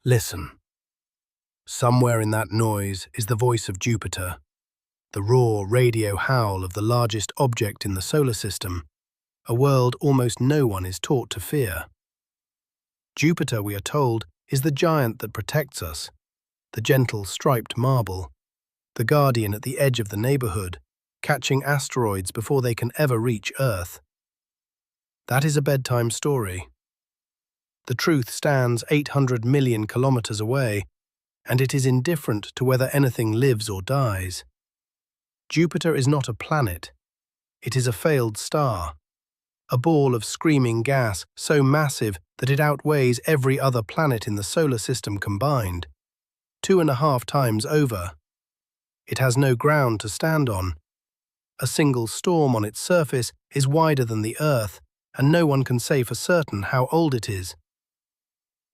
Listen. Somewhere in that noise is the voice of Jupiter, the raw radio howl of the largest object in the solar system, a world almost no one is taught to fear. Jupiter, we are told, is the giant that protects us, the gentle striped marble, the guardian at the edge of the neighborhood, catching asteroids before they can ever reach Earth. That is a bedtime story. The truth stands 800 million kilometers away, and it is indifferent to whether anything lives or dies. Jupiter is not a planet. It is a failed star, a ball of screaming gas so massive that it outweighs every other planet in the solar system combined, 2.5 times over. It has no ground to stand on. A single storm on its surface is wider than the Earth, and no one can say for certain how old it is.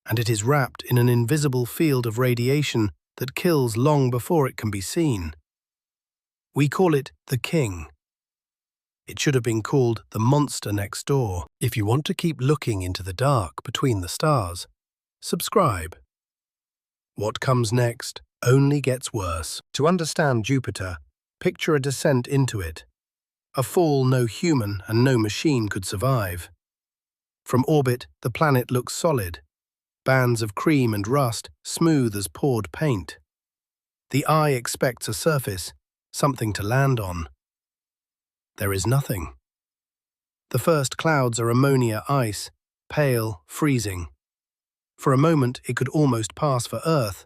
And it is wrapped in an invisible field of radiation that kills long before it can be seen. We call it the King. It should have been called the monster next door. If you want to keep looking into the dark between the stars, subscribe. What comes next only gets worse. To understand Jupiter, picture a descent into it, a fall no human and no machine could survive. From orbit, the planet looks solid, bands of cream and rust, smooth as poured paint. The eye expects a surface, something to land on. There is nothing. The first clouds are ammonia ice, pale, freezing. For a moment, it could almost pass for Earth.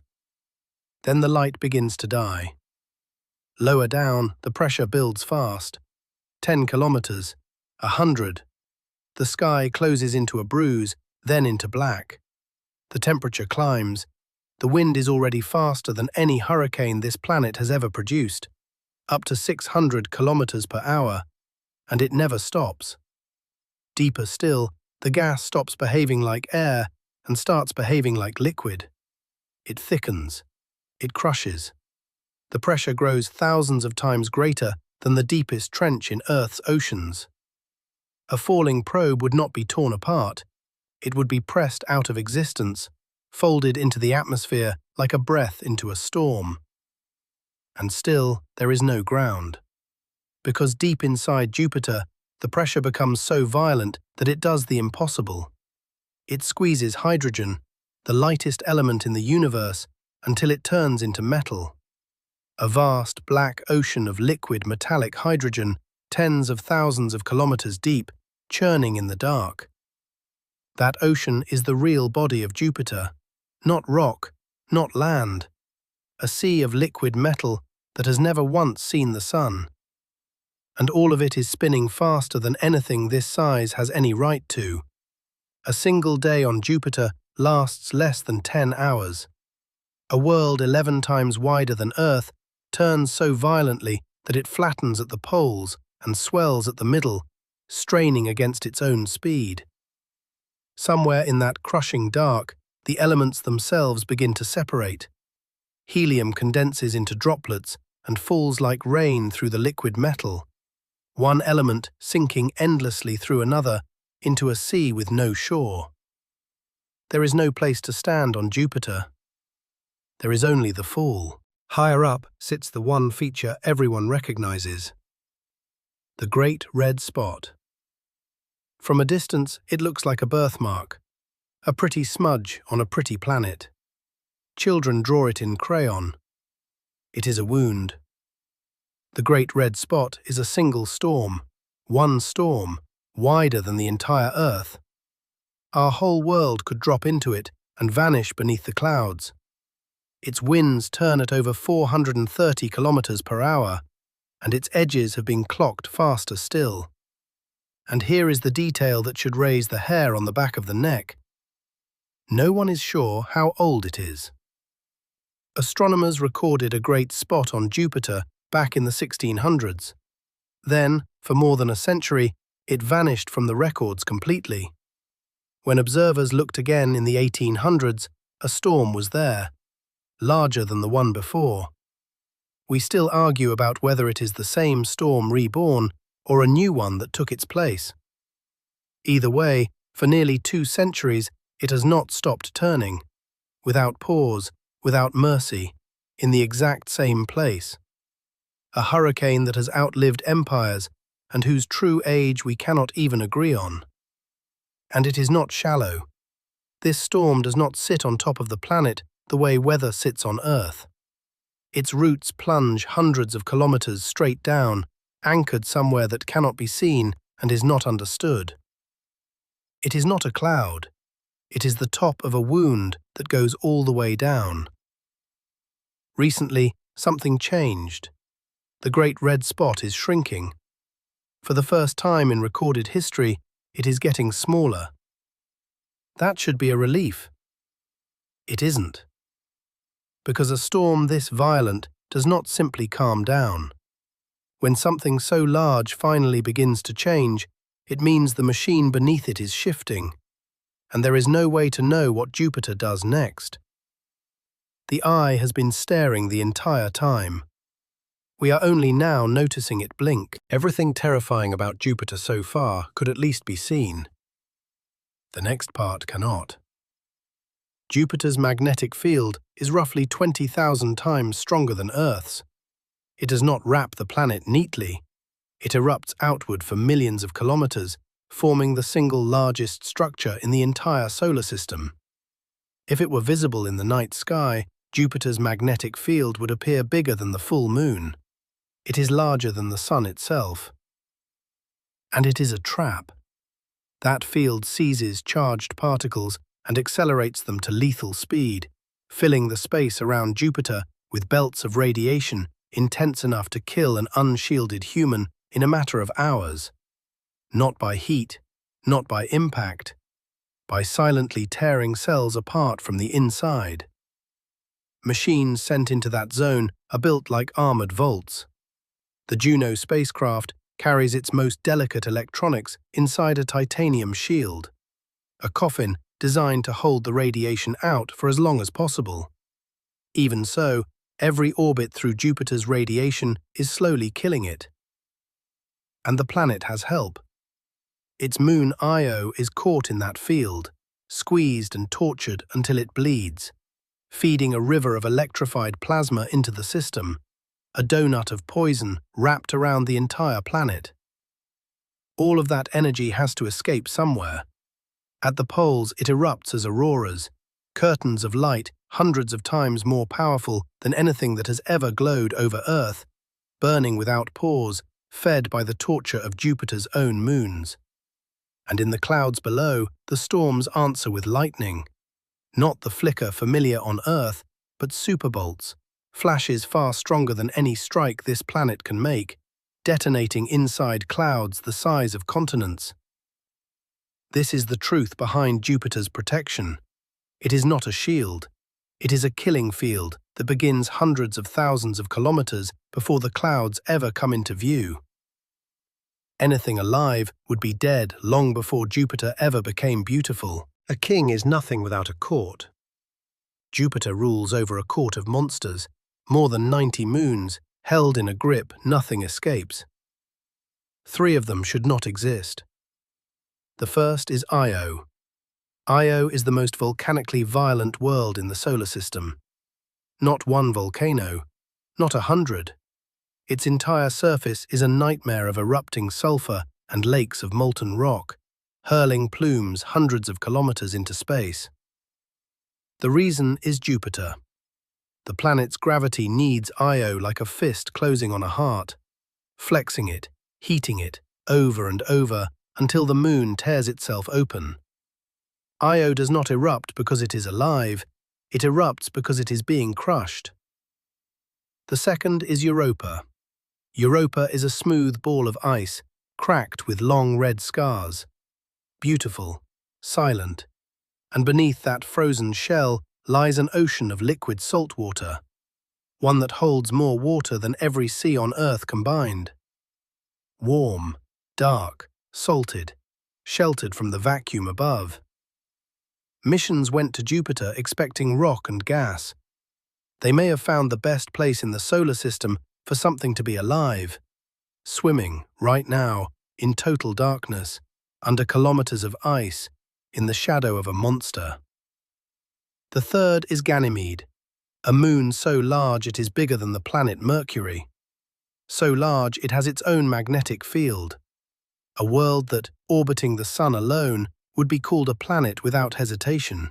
Then the light begins to die. Lower down, the pressure builds fast. 10 kilometers, 100. The sky closes into a bruise, then into black. The temperature climbs. The wind is already faster than any hurricane this planet has ever produced, up to 600 kilometers per hour, and it never stops. Deeper still, the gas stops behaving like air and starts behaving like liquid. It thickens. It crushes. The pressure grows thousands of times greater than the deepest trench in Earth's oceans. A falling probe would not be torn apart. It would be pressed out of existence, folded into the atmosphere like a breath into a storm. And still, there is no ground. Because deep inside Jupiter, the pressure becomes so violent that it does the impossible. It squeezes hydrogen, the lightest element in the universe, until it turns into metal. A vast black ocean of liquid metallic hydrogen, tens of thousands of kilometers deep, churning in the dark. That ocean is the real body of Jupiter, not rock, not land. A sea of liquid metal that has never once seen the sun. And all of it is spinning faster than anything this size has any right to. A single day on Jupiter lasts less than 10 hours. A world 11 times wider than Earth turns so violently that it flattens at the poles and swells at the middle, straining against its own speed. Somewhere in that crushing dark, the elements themselves begin to separate. Helium condenses into droplets and falls like rain through the liquid metal, one element sinking endlessly through another into a sea with no shore. There is no place to stand on Jupiter. There is only the fall. Higher up sits the one feature everyone recognizes: the great red spot. From a distance, it looks like a birthmark, a pretty smudge on a pretty planet. Children draw it in crayon. It is a wound. The great red spot is a single storm, one storm, wider than the entire Earth. Our whole world could drop into it and vanish beneath the clouds. Its winds turn at over 430 kilometers per hour, and its edges have been clocked faster still. And here is the detail that should raise the hair on the back of the neck. No one is sure how old it is. Astronomers recorded a great spot on Jupiter back in the 1600s. Then, for more than a century, it vanished from the records completely. When observers looked again in the 1800s, a storm was there, larger than the one before. We still argue about whether it is the same storm reborn or a new one that took its place. Either way, for nearly 2 centuries, it has not stopped turning. without pause, without mercy, in the exact same place. A hurricane that has outlived empires and whose true age we cannot even agree on. And it is not shallow. This storm does not sit on top of the planet the way weather sits on Earth. Its roots plunge hundreds of kilometers straight down, anchored somewhere that cannot be seen and is not understood. It is not a cloud. It is the top of a wound that goes all the way down. Recently, something changed. The great red spot is shrinking. For the first time in recorded history, it is getting smaller. That should be a relief. It isn't. Because a storm this violent does not simply calm down. When something so large finally begins to change, it means the machine beneath it is shifting, and there is no way to know what Jupiter does next. The eye has been staring the entire time. We are only now noticing it blink. Everything terrifying about Jupiter so far could at least be seen. The next part cannot. Jupiter's magnetic field is roughly 20,000 times stronger than Earth's. It does not wrap the planet neatly. It erupts outward for millions of kilometers, forming the single largest structure in the entire solar system. If it were visible in the night sky, Jupiter's magnetic field would appear bigger than the full moon. It is larger than the Sun itself. And it is a trap. That field seizes charged particles and accelerates them to lethal speed, filling the space around Jupiter with belts of radiation intense enough to kill an unshielded human in a matter of hours. Not by heat, not by impact, by silently tearing cells apart from the inside. Machines sent into that zone are built like armored vaults. The Juno spacecraft carries its most delicate electronics inside a titanium shield, a coffin designed to hold the radiation out for as long as possible. Even so, every orbit through Jupiter's radiation is slowly killing it. And the planet has help. Its moon Io is caught in that field, squeezed and tortured until it bleeds, feeding a river of electrified plasma into the system, a donut of poison wrapped around the entire planet. All of that energy has to escape somewhere. At the poles, it erupts as auroras, curtains of light hundreds of times more powerful than anything that has ever glowed over Earth, burning without pause, fed by the torture of Jupiter's own moons. And in the clouds below, the storms answer with lightning. Not the flicker familiar on Earth, but superbolts, flashes far stronger than any strike this planet can make, detonating inside clouds the size of continents. This is the truth behind Jupiter's protection. It is not a shield. It is a killing field that begins hundreds of thousands of kilometers before the clouds ever come into view. Anything alive would be dead long before Jupiter ever became beautiful. A king is nothing without a court. Jupiter rules over a court of monsters, more than 90 moons, held in a grip nothing escapes. 3 of them should not exist. The first is Io. Io is the most volcanically violent world in the solar system. Not one volcano, not 100. Its entire surface is a nightmare of erupting sulfur and lakes of molten rock, hurling plumes hundreds of kilometers into space. The reason is Jupiter. The planet's gravity needs Io like a fist closing on a heart, flexing it, heating it, over and over, until the moon tears itself open. Io does not erupt because it is alive, it erupts because it is being crushed. The second is Europa. Europa is a smooth ball of ice, cracked with long red scars. Beautiful, silent, and beneath that frozen shell lies an ocean of liquid salt water, one that holds more water than every sea on Earth combined. Warm, dark, salted, sheltered from the vacuum above. Missions went to Jupiter expecting rock and gas. They may have found the best place in the solar system for something to be alive, swimming, right now, in total darkness, under kilometers of ice, in the shadow of a monster. The third is Ganymede, a moon so large it is bigger than the planet Mercury. So large it has its own magnetic field. A world that, orbiting the Sun alone, would be called a planet without hesitation.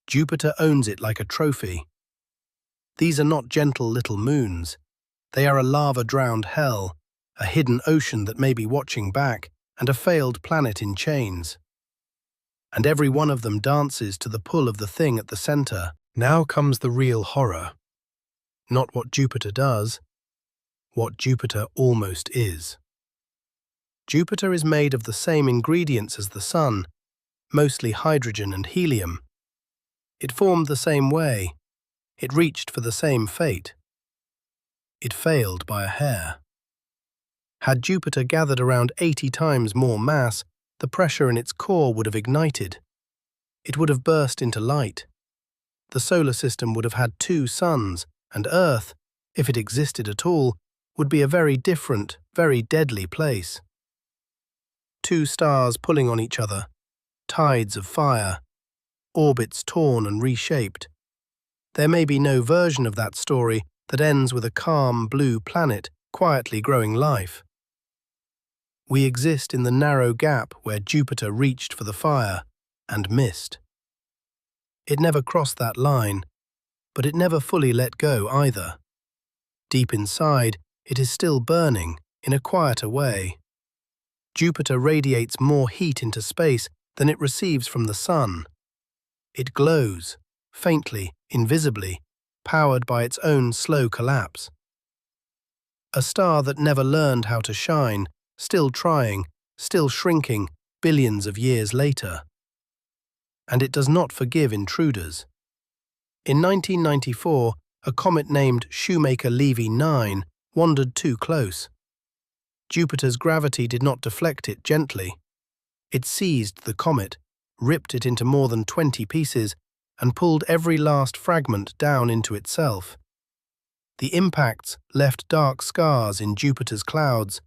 Jupiter owns it like a trophy. These are not gentle little moons. They are a lava-drowned hell, a hidden ocean that may be watching back, and a failed planet in chains. And every one of them dances to the pull of the thing at the center. Now comes the real horror. Not what Jupiter does, what Jupiter almost is. Jupiter is made of the same ingredients as the Sun, mostly hydrogen and helium. It formed the same way. It reached for the same fate. It failed by a hair. Had Jupiter gathered around 80 times more mass, the pressure in its core would have ignited. It would have burst into light. The solar system would have had 2 suns, and Earth, if it existed at all, would be a very different, very deadly place. 2 stars pulling on each other, tides of fire, orbits torn and reshaped. There may be no version of that story that ends with a calm blue planet quietly growing life. We exist in the narrow gap where Jupiter reached for the fire and missed. It never crossed that line, but it never fully let go either. Deep inside, it is still burning in a quieter way. Jupiter radiates more heat into space than it receives from the Sun. It glows, faintly, invisibly, powered by its own slow collapse. A star that never learned how to shine, still trying, still shrinking, billions of years later. And it does not forgive intruders. In 1994, a comet named Shoemaker-Levy 9 wandered too close. Jupiter's gravity did not deflect it gently. It seized the comet, ripped it into more than 20 pieces, and pulled every last fragment down into itself. The impacts left dark scars in Jupiter's clouds,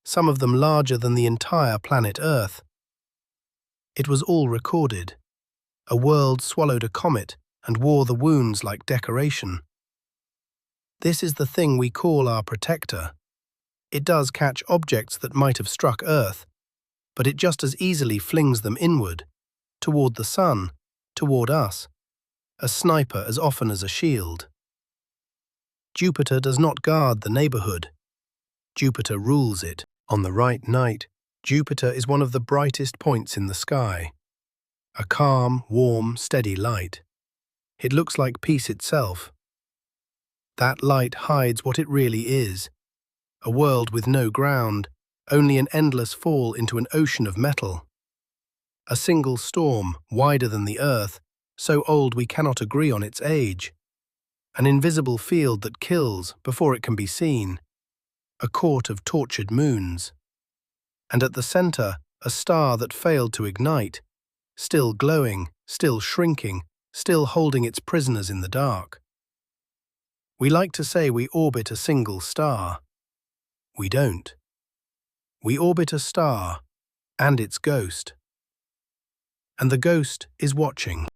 some of them larger than the entire planet Earth. It was all recorded. A world swallowed a comet and wore the wounds like decoration. This is the thing we call our protector. It does catch objects that might have struck Earth, but it just as easily flings them inward, toward the Sun, toward us, a sniper as often as a shield. Jupiter does not guard the neighborhood. Jupiter rules it. On the right night, Jupiter is one of the brightest points in the sky. A calm, warm, steady light. It looks like peace itself. That light hides what it really is. A world with no ground, only an endless fall into an ocean of metal. A single storm, wider than the Earth, so old we cannot agree on its age. An invisible field that kills before it can be seen. A court of tortured moons. And at the center, a star that failed to ignite, still glowing, still shrinking, still holding its prisoners in the dark. We like to say we orbit a single star. We don't. We orbit a star and its ghost. And the ghost is watching.